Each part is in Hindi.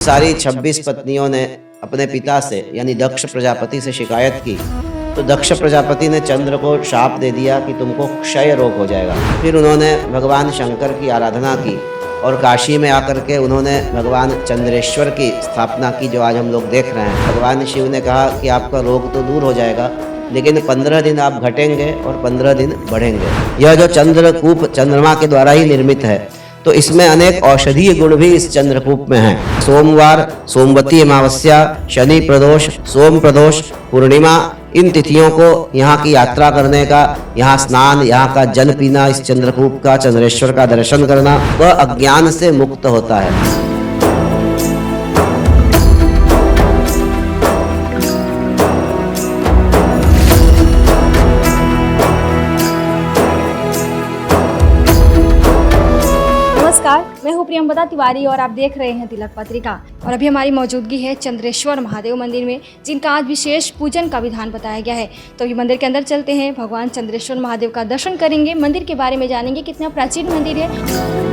सारी 26 पत्नियों ने अपने पिता से यानी दक्ष प्रजापति से शिकायत की तो दक्ष प्रजापति ने चंद्र को शाप दे दिया कि तुमको क्षय रोग हो जाएगा। फिर उन्होंने भगवान शंकर की आराधना की और काशी में आकर के उन्होंने भगवान चंद्रेश्वर की स्थापना की, जो आज हम लोग देख रहे हैं। भगवान शिव ने कहा कि आपका रोग तो दूर हो जाएगा, लेकिन 15 दिन आप घटेंगे और 15 दिन बढ़ेंगे। यह जो चंद्रकूप चंद्रमा के द्वारा ही निर्मित है, तो इसमें अनेक औषधीय गुण भी इस चंद्रकूप में हैं। सोमवार, सोमवती अमावस्या, शनि प्रदोष, सोम प्रदोष, पूर्णिमा, इन तिथियों को यहाँ की यात्रा करने का, यहाँ स्नान, यहाँ का जल पीना, इस चंद्रकूप का, चंद्रेश्वर का दर्शन करना, वह अज्ञान से मुक्त होता है। नमस्कार, मैं हूँ प्रियंवदा तिवारी और आप देख रहे हैं तिलक पत्रिका। और अभी हमारी मौजूदगी है चंद्रेश्वर महादेव मंदिर में, जिनका आज विशेष पूजन का विधान बताया गया है। तो अभी मंदिर के अंदर चलते हैं, भगवान चंद्रेश्वर महादेव का दर्शन करेंगे, मंदिर के बारे में जानेंगे, कितना प्राचीन मंदिर है।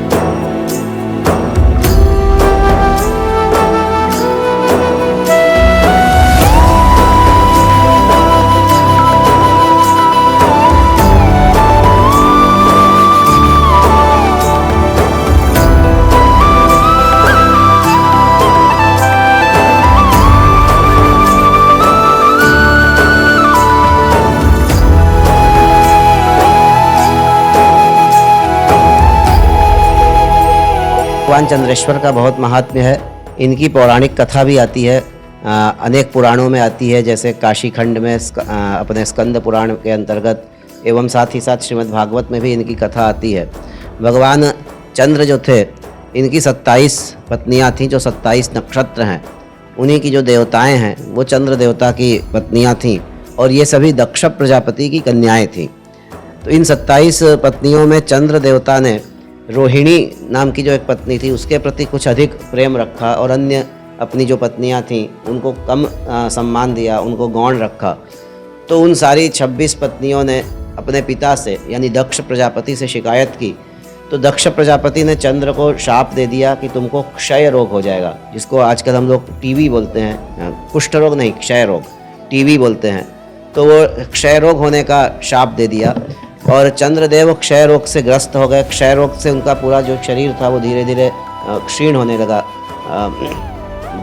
भगवान चंद्रेश्वर का बहुत महात्म्य है। इनकी पौराणिक कथा भी आती है, अनेक पुराणों में आती है, जैसे काशी खंड में अपने स्कंद पुराण के अंतर्गत, एवं साथ ही साथ श्रीमद् भागवत में भी इनकी कथा आती है। भगवान चंद्र जो थे, इनकी 27 पत्नियां थीं, जो 27 नक्षत्र हैं, उन्हीं की जो देवताएं हैं वो चंद्र देवता की पत्नियां थीं, और ये सभी दक्ष प्रजापति की कन्याएं थीं। तो इन 27 पत्नियों में चंद्र देवता ने रोहिणी नाम की जो एक पत्नी थी उसके प्रति कुछ अधिक प्रेम रखा, और अन्य अपनी जो पत्नियां थीं उनको कम सम्मान दिया, उनको गौण रखा। तो उन सारी 26 पत्नियों ने अपने पिता से यानी दक्ष प्रजापति से शिकायत की तो दक्ष प्रजापति ने चंद्र को शाप दे दिया कि तुमको क्षय रोग हो जाएगा, जिसको आजकल हम लोग टीवी बोलते हैं, कुष्ठ रोग नहीं, क्षय रोग, टीवी बोलते हैं। तो वो क्षय रोग होने का शाप दे दिया और चंद्रदेव क्षय रोग से ग्रस्त हो गए। क्षय रोग से उनका पूरा जो शरीर था वो धीरे धीरे क्षीण होने लगा,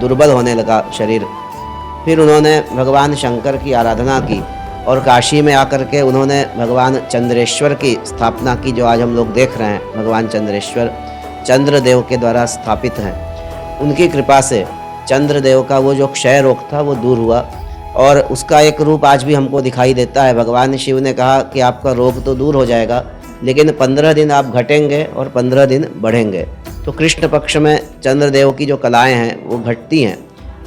दुर्बल होने लगा शरीर। फिर उन्होंने भगवान शंकर की आराधना की और काशी में आकर के उन्होंने भगवान चंद्रेश्वर की स्थापना की, जो आज हम लोग देख रहे हैं। भगवान चंद्रेश्वर चंद्रदेव के द्वारा स्थापित हैं। उनकी कृपा से चंद्रदेव का वो जो क्षय रोग था वो दूर हुआ, और उसका एक रूप आज भी हमको दिखाई देता है। भगवान शिव ने कहा कि आपका रोग तो दूर हो जाएगा, लेकिन 15 दिन आप घटेंगे और 15 दिन बढ़ेंगे। तो कृष्ण पक्ष में चंद्रदेव की जो कलाएं हैं वो घटती हैं,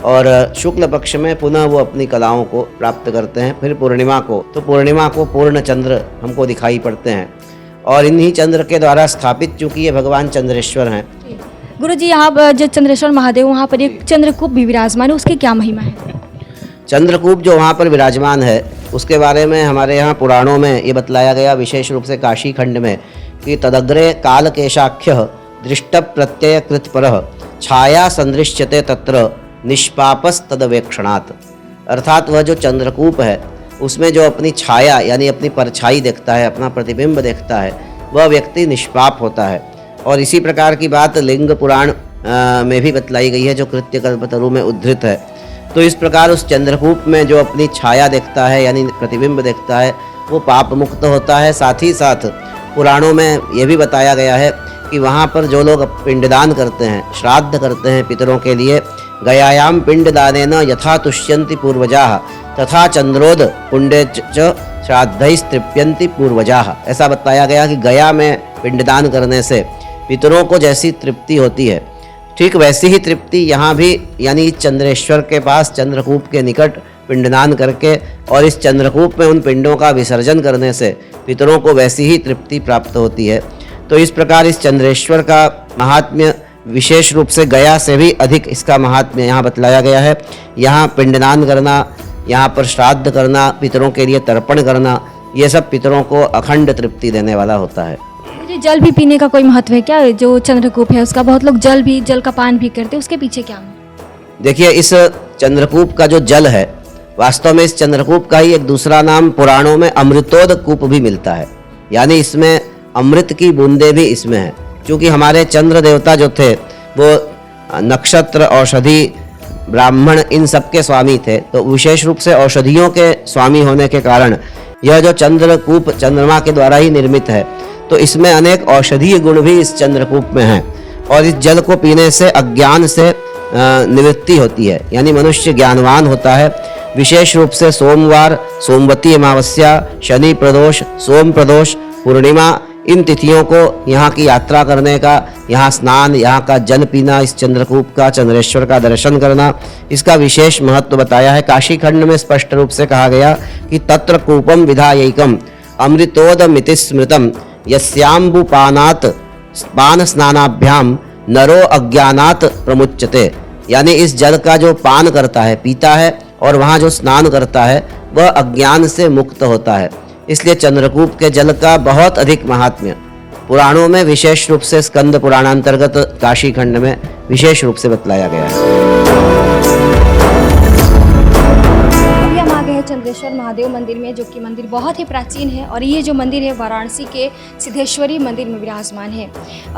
और शुक्ल पक्ष में पुनः वो अपनी कलाओं को प्राप्त करते हैं। फिर पूर्णिमा को पूर्ण चंद्र हमको दिखाई पड़ते हैं, और इन्हीं चंद्र के द्वारा स्थापित चूँकि ये भगवान चंद्रेश्वर हैं। गुरु जी, यहाँ जो चंद्रेश्वर महादेव, वहाँ पर एक चंद्रकूप भी विराजमान है, उसकी क्या महिमा है? चंद्रकूप जो वहाँ पर विराजमान है उसके बारे में हमारे यहाँ पुराणों में ये बतलाया गया, विशेष रूप से काशी खंड में, कि तदग्रे कालकेशाख्य दृष्ट प्रत्यय कृत परः छाया संदृश्यते तत्र निष्पापस तदवेक्षणात्। अर्थात वह जो चंद्रकूप है उसमें जो अपनी छाया यानी अपनी परछाई देखता है, अपना प्रतिबिंब देखता है, वह व्यक्ति निष्पाप होता है। और इसी प्रकार की बात लिंग पुराण में भी बतलाई गई है, जो कृत्य कल्पतरु में उद्धृत है। तो इस प्रकार उस चंद्रकूप में जो अपनी छाया देखता है यानी प्रतिबिंब देखता है वो पाप मुक्त होता है। साथ ही साथ पुराणों में ये भी बताया गया है कि वहाँ पर जो लोग पिंडदान करते हैं, श्राद्ध करते हैं पितरों के लिए, गयायाम पिंडदानेन यथा तुष्यन्ति पूर्वजाः तथा चंद्रोद पुण्डे च श्राद्धैस्तृप्यन्ति पूर्वजाः। ऐसा बताया गया कि गया में पिंडदान करने से पितरों को जैसी तृप्ति होती है, ठीक वैसी ही तृप्ति यहाँ भी यानी चंद्रेश्वर के पास चंद्रकूप के निकट पिंडदान करके और इस चंद्रकूप में उन पिंडों का विसर्जन करने से पितरों को वैसी ही तृप्ति प्राप्त होती है। तो इस प्रकार इस चंद्रेश्वर का महात्म्य विशेष रूप से गया से भी अधिक इसका महात्म्य यहाँ बतलाया गया है। यहाँ पिंडदान करना, यहाँ पर श्राद्ध करना, पितरों के लिए तर्पण करना, ये सब पितरों को अखंड तृप्ति देने वाला होता है। मुझे जल भी पीने का कोई महत्व है क्या? जो चंद्रकूप है उसका बहुत लोग जल का पान भी करते हैं, उसके पीछे क्या है? देखिए, इस चंद्रकूप का जो जल है, वास्तव में इस चंद्रकूप का ही एक दूसरा नाम पुराणों में अमृतोद कूप भी मिलता है, यानी इसमें अमृत की बूंदें भी इसमें हैं। क्योंकि हमारे चंद्र देवता जो थे वो नक्षत्र, औषधि, ब्राह्मण इन सब के स्वामी थे, तो विशेष रूप से औषधियों के स्वामी होने के कारण यह जो चंद्रकूप चंद्रमा के द्वारा ही निर्मित है, तो इसमें अनेक औषधीय गुण भी इस चंद्रकूप में हैं। और इस जल को पीने से अज्ञान से निवृत्ति होती है, यानी मनुष्य ज्ञानवान होता है। विशेष रूप से सोमवार, सोमवती अमावस्या, शनि प्रदोष, सोम प्रदोष, पूर्णिमा, इन तिथियों को यहाँ की यात्रा करने का, यहाँ स्नान, यहाँ का जल पीना, इस चंद्रकूप का, चंद्रेश्वर का दर्शन करना, इसका विशेष महत्व बताया है। काशी खंड में स्पष्ट रूप से कहा गया कि तत्र कूपम विधायकम अमृतोदमिति स्मृतम यस्यांबुपानात् पान स्नानाभ्याम नरो अज्ञानात् प्रमुच्यते, यानी इस जल का जो पान करता है, पीता है और वहाँ जो स्नान करता है वह अज्ञान से मुक्त होता है। इसलिए चंद्रकूप के जल का बहुत अधिक महात्म्य पुराणों में, विशेष रूप से स्कंद पुराणांतर्गत काशी खंड में विशेष रूप से बतलाया गया है। चंद्रेश्वर महादेव मंदिर में, जो कि मंदिर बहुत ही प्राचीन है और ये जो मंदिर है वाराणसी के सिद्धेश्वरी मंदिर में विराजमान है।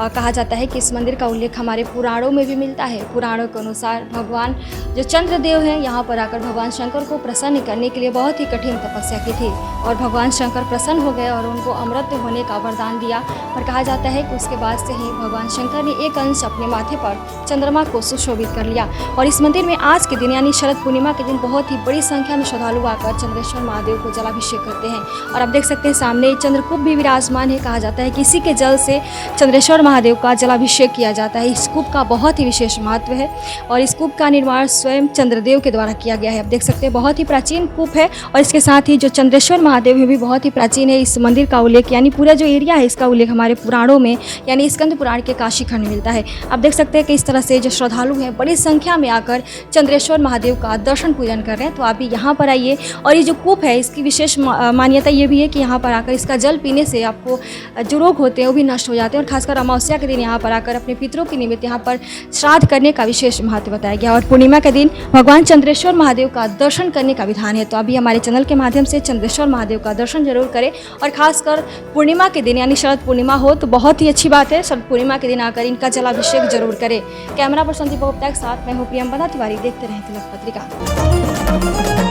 कहा जाता है कि इस मंदिर का उल्लेख हमारे पुराणों में भी मिलता है। पुराणों के अनुसार भगवान जो चंद्रदेव हैं यहाँ पर आकर भगवान शंकर को प्रसन्न करने के लिए बहुत ही कठिन तपस्या की थी और भगवान शंकर प्रसन्न हो गए और उनको अमृत होने का वरदान दिया। और कहा जाता है कि उसके बाद से ही भगवान शंकर ने एक अंश अपने माथे पर चंद्रमा को सुशोभित कर लिया। और इस मंदिर में आज के दिन यानी शरद पूर्णिमा के दिन बहुत ही बड़ी संख्या में श्रद्धालु आकर चंद्रेश्वर महादेव को जलाभिषेक करते हैं। और आप देख सकते हैं सामने चंद्रकूप भी विराजमान है। कहा जाता है कि इसी के जल से चंद्रेश्वर महादेव का जलाभिषेक किया जाता है। इस कूप का बहुत ही विशेष महत्व है और इस कूप का निर्माण स्वयं चंद्रदेव के द्वारा किया गया है। आप देख सकते हैं बहुत ही प्राचीन कूप है और इसके साथ ही जो चंद्रेश्वर महादेव है भी बहुत ही प्राचीन है। इस मंदिर का उल्लेख यानी पूरा जो एरिया है इसका उल्लेख हमारे पुराणों में यानी स्कंद पुराण के काशी खंड में मिलता है। आप देख सकते हैं कि इस तरह से जो श्रद्धालु हैं बड़ी संख्या में आकर चंद्रेश्वर महादेव का दर्शन पूजन कर रहे हैं। तो आप भी यहाँ पर आइए। और ये जो कूप है इसकी विशेष मान्यता ये भी है कि यहाँ पर आकर इसका जल पीने से आपको जो रोग होते हैं वो भी नष्ट हो जाते हैं। और खासकर अमावस्या के दिन यहाँ पर आकर अपने पितरों के निमित्त यहाँ पर श्राद्ध करने का विशेष महत्व बताया गया। और पूर्णिमा के दिन भगवान चंद्रेश्वर महादेव का दर्शन करने का विधान है। तो अभी हमारे चैनल के माध्यम से चंद्रेश्वर महादेव का दर्शन जरूर करें और खासकर पूर्णिमा के दिन यानी शरद पूर्णिमा हो तो बहुत ही अच्छी बात है। शरद पूर्णिमा के दिन आकर इनका जलाभिषेक जरूर करें। कैमरा पर्सन दीपक गुप्ता के साथ मैं हूँ प्रियंबदा तिवारी। देखते रहें तिलक पत्रिका।